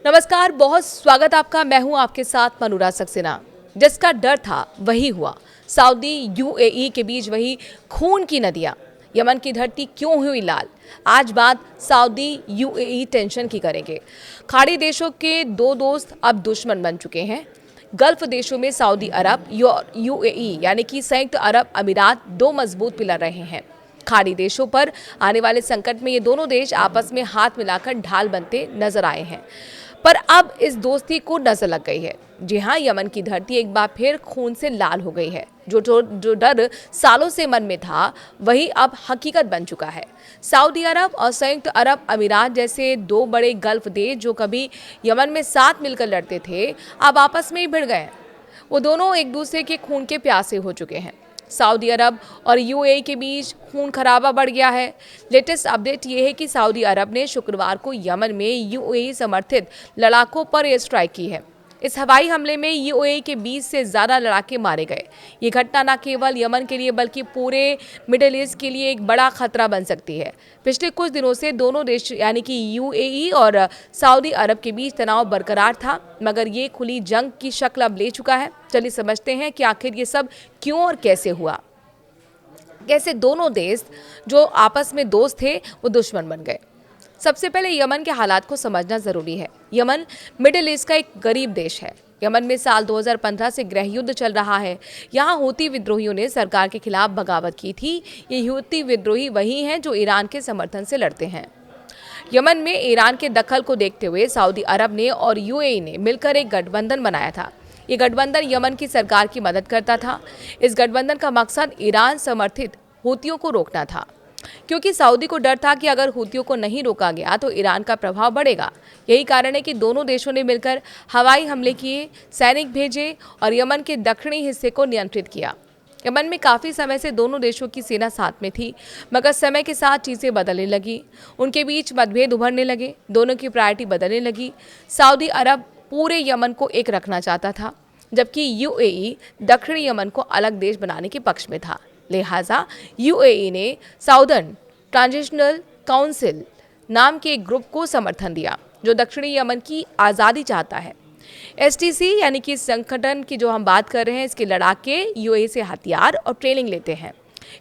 नमस्कार, बहुत स्वागत आपका। मैं हूं आपके साथ मनूरा सक्सेना। जिसका डर था वही हुआ। सऊदी यूएई के बीच वही खून की नदियां। यमन की धरती क्यों हुई लाल? आज बात सऊदी यूएई टेंशन की करेंगे। खाड़ी देशों के दो दोस्त अब दुश्मन बन चुके हैं। गल्फ देशों में सऊदी अरब और यूएई यानी कि संयुक्त अरब अमीरात दो मजबूत पिलर रहे हैं। खाड़ी देशों पर आने वाले संकट में ये दोनों देश आपस में हाथ मिलाकर ढाल बनते नजर आए हैं। पर अब इस दोस्ती को नजर लग गई है। जी हाँ, यमन की धरती एक बार फिर खून से लाल हो गई है। जो डर सालों से मन में था वही अब हकीकत बन चुका है। सऊदी अरब और संयुक्त अरब अमीरात जैसे दो बड़े गल्फ देश जो कभी यमन में साथ मिलकर लड़ते थे, अब आपस में ही भिड़ गए हैं। वो दोनों एक दूसरे के खून के प्यासे हो चुके हैं। सऊदी अरब और यूएई के बीच खून खराबा बढ़ गया है। लेटेस्ट अपडेट ये है कि सऊदी अरब ने शुक्रवार को यमन में यूएई समर्थित लड़ाकों पर एयर स्ट्राइक की है। इस हवाई हमले में यूएई के 20 से ज्यादा लड़ाके मारे गए। ये घटना न केवल यमन के लिए बल्कि पूरे मिडिल ईस्ट के लिए एक बड़ा खतरा बन सकती है। पिछले कुछ दिनों से दोनों देश यानी कि यूएई और सऊदी अरब के बीच तनाव बरकरार था, मगर ये खुली जंग की शक्ल अब ले चुका है। चलिए समझते हैं कि आखिर ये सब क्यों और कैसे हुआ। कैसे दोनों देश जो आपस में दोस्त थे वो दुश्मन बन गए। सबसे पहले यमन के हालात को समझना जरूरी है। यमन मिडिल ईस्ट का एक गरीब देश है। यमन में साल 2015 से गृह युद्ध चल रहा है। यहाँ हूती विद्रोहियों ने सरकार के खिलाफ बगावत की थी। ये हूती विद्रोही वही हैं जो ईरान के समर्थन से लड़ते हैं। यमन में ईरान के दखल को देखते हुए सऊदी अरब ने और यूएई ने मिलकर एक गठबंधन बनाया था। ये गठबंधन यमन की सरकार की मदद करता था। इस गठबंधन का मकसद ईरान समर्थित हूतियों को रोकना था, क्योंकि सऊदी को डर था कि अगर हूतियों को नहीं रोका गया तो ईरान का प्रभाव बढ़ेगा। यही कारण है कि दोनों देशों ने मिलकर हवाई हमले किए, सैनिक भेजे और यमन के दक्षिणी हिस्से को नियंत्रित किया। यमन में काफ़ी समय से दोनों देशों की सेना साथ में थी, मगर समय के साथ चीज़ें बदलने लगी। उनके बीच मतभेद उभरने लगे, दोनों की प्रायोरिटी बदलने लगी। सऊदी अरब पूरे यमन को एक रखना चाहता था, जबकि यूएई दक्षिणी यमन को अलग देश बनाने के पक्ष में था। लिहाजा यूएई ने साउदर्न ट्रांजिशनल काउंसिल नाम के एक ग्रुप को समर्थन दिया जो दक्षिणी यमन की आज़ादी चाहता है। एसटीसी यानी कि संगठन की जो हम बात कर रहे हैं, इसके लड़ाके यूएई से हथियार और ट्रेनिंग लेते हैं।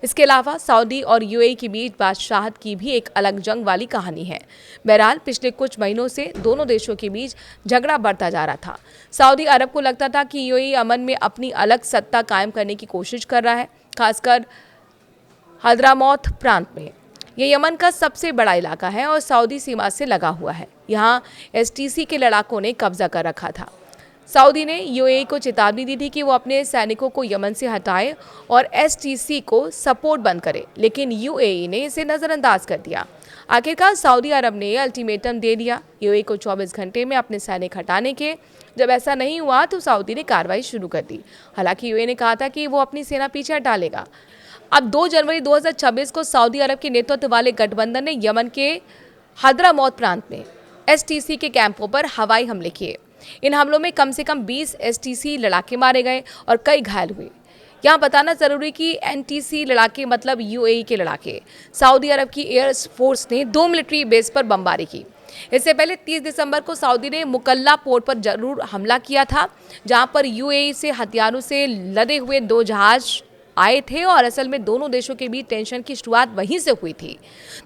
इसके अलावा सऊदी और यूएई के बीच बादशाहत की भी एक अलग जंग वाली कहानी है। बहरहाल पिछले कुछ महीनों से दोनों देशों के बीच झगड़ा बढ़ता जा रहा था। सऊदी अरब को लगता था कि यूएई यमन में अपनी अलग सत्ता कायम करने की कोशिश कर रहा है, खासकर हद्रामौत प्रांत में। ये यमन का सबसे बड़ा इलाका है और सऊदी सीमा से लगा हुआ है। यहाँ एसटीसी के लड़ाकों ने कब्जा कर रखा था। सऊदी ने यूएई को चेतावनी दी थी कि वो अपने सैनिकों को यमन से हटाए और एसटीसी को सपोर्ट बंद करे, लेकिन यूएई ने इसे नज़रअंदाज कर दिया। आखिरकार सऊदी अरब ने अल्टीमेटम दे दिया यूएई को 24 घंटे में अपने सैनिक हटाने के। जब ऐसा नहीं हुआ तो सऊदी ने कार्रवाई शुरू कर दी। हालांकि यूएई ने कहा था कि वो अपनी सेना पीछे हटा लेगा। अब 2 जनवरी 2026 को सऊदी अरब के नेतृत्व वाले गठबंधन ने यमन के हद्रामौत प्रांत में एसटीसी के कैंपों पर हवाई हमले किए। इन हमलों में कम से कम 20 एसटीसी लड़ाके मारे गए और कई घायल हुए। यहाँ बताना जरूरी कि एनटीसी लड़ाके मतलब यूएई के लड़ाके। सऊदी अरब की एयर फोर्स ने 2 मिलिट्री बेस पर बमबारी की। इससे पहले 30 दिसंबर को सऊदी ने मुकल्ला पोर्ट पर जरूर हमला किया था, जहां पर यूएई से हथियारों से लदे हुए 2 जहाज आए थे और असल में दोनों देशों के बीच टेंशन की शुरुआत वहीं से हुई थी।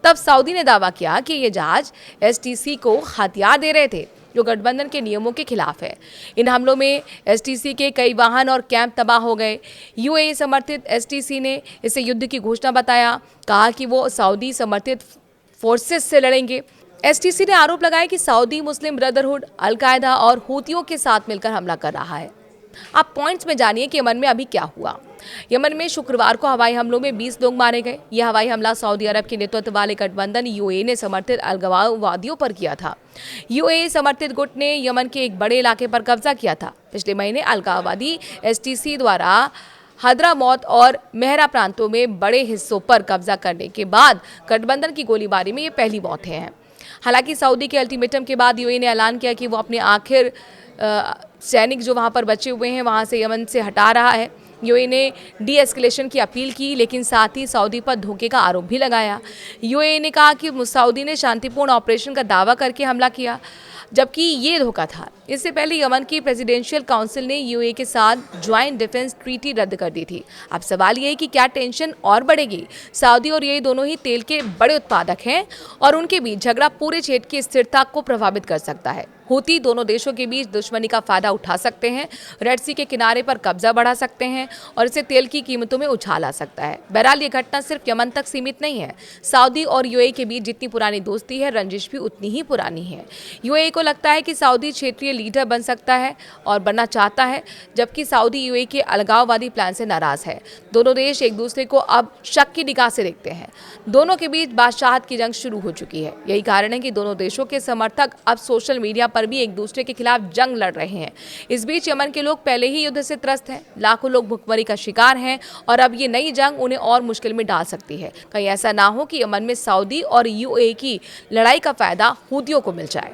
तब सऊदी ने दावा किया कि ये जहाज एसटीसी को हथियार दे रहे थे, जो गठबंधन के नियमों के खिलाफ है। इन हमलों में एसटीसी के कई वाहन और कैंप तबाह हो गए। यूएई समर्थित एसटीसी ने इसे युद्ध की घोषणा बताया, कहा कि वो सऊदी समर्थित फोर्सेस से लड़ेंगे। एसटीसी ने आरोप लगाया कि सऊदी मुस्लिम ब्रदरहुड, अल-कायदा और हूतियों के साथ मिलकर हमला कर रहा है। आप पॉइंट्स में जानिए कि यमन में अभी क्या हुआ। यमन में शुक्रवार को हवाई हमलों में 20 लोग मारे गए। यह हवाई हमला सऊदी अरब के नेतृत्व वाले गठबंधन यूएई ने समर्थित अलगाववादियों पर किया था। यूएई समर्थित गुट ने यमन के एक बड़े इलाके पर कब्जा किया था। पिछले महीने अलगाववादी एसटीसी द्वारा हद्रामौत और मेहरा प्रांतों में बड़े हिस्सों पर कब्जा करने के बाद गठबंधन की गोलीबारी में ये पहली मौतें हैं। हालांकि सऊदी के अल्टीमेटम के बाद यूएई ने ऐलान किया कि वो अपने आखिर सैनिक जो वहां पर बचे हुए हैं वहां से यमन से हटा रहा है। यूएई ने डी एस्केलेशन की अपील की, लेकिन साथ ही सऊदी पर धोखे का आरोप भी लगाया। यूएई ने कहा कि सऊदी ने शांतिपूर्ण ऑपरेशन का दावा करके हमला किया, जबकि ये धोखा था। इससे पहले यमन की प्रेसिडेंशियल काउंसिल ने यूएई के साथ ज्वाइंट डिफेंस ट्रीटी रद्द कर दी थी। अब सवाल ये है कि क्या टेंशन और बढ़ेगी? सऊदी और यूएई दोनों ही तेल के बड़े उत्पादक हैं और उनके बीच झगड़ा पूरे क्षेत्र की स्थिरता को प्रभावित कर सकता है। हूती दोनों देशों के बीच दुश्मनी का फायदा उठा सकते हैं, रेड सी के किनारे पर कब्जा बढ़ा सकते हैं और इससे तेल की कीमतों में उछाल आ सकता है। बहरहाल ये घटना सिर्फ यमन तक सीमित नहीं है। सऊदी और यूएई के बीच जितनी पुरानी दोस्ती है, रंजिश भी उतनी ही पुरानी है। यूएई को लगता है कि सऊदी क्षेत्रीय लीडर बन सकता है और बनना चाहता है, जबकि सऊदी यूएई के अलगाववादी प्लान से नाराज है। दोनों देश एक दूसरे को अब शक की निगाह से देखते हैं। दोनों के बीच बादशाहत की जंग शुरू हो चुकी है। यही कारण है कि दोनों देशों के समर्थक अब सोशल मीडिया पर भी एक दूसरे के खिलाफ जंग लड़ रहे हैं। इस बीच यमन के लोग पहले ही युद्ध से त्रस्त हैं, लाखों लोग भुखमरी का शिकार हैं और अब ये नई जंग उन्हें और मुश्किल में डाल सकती है। कहीं ऐसा ना हो कि यमन में सऊदी और यूएई की लड़ाई का फायदा हूतियों को मिल जाए।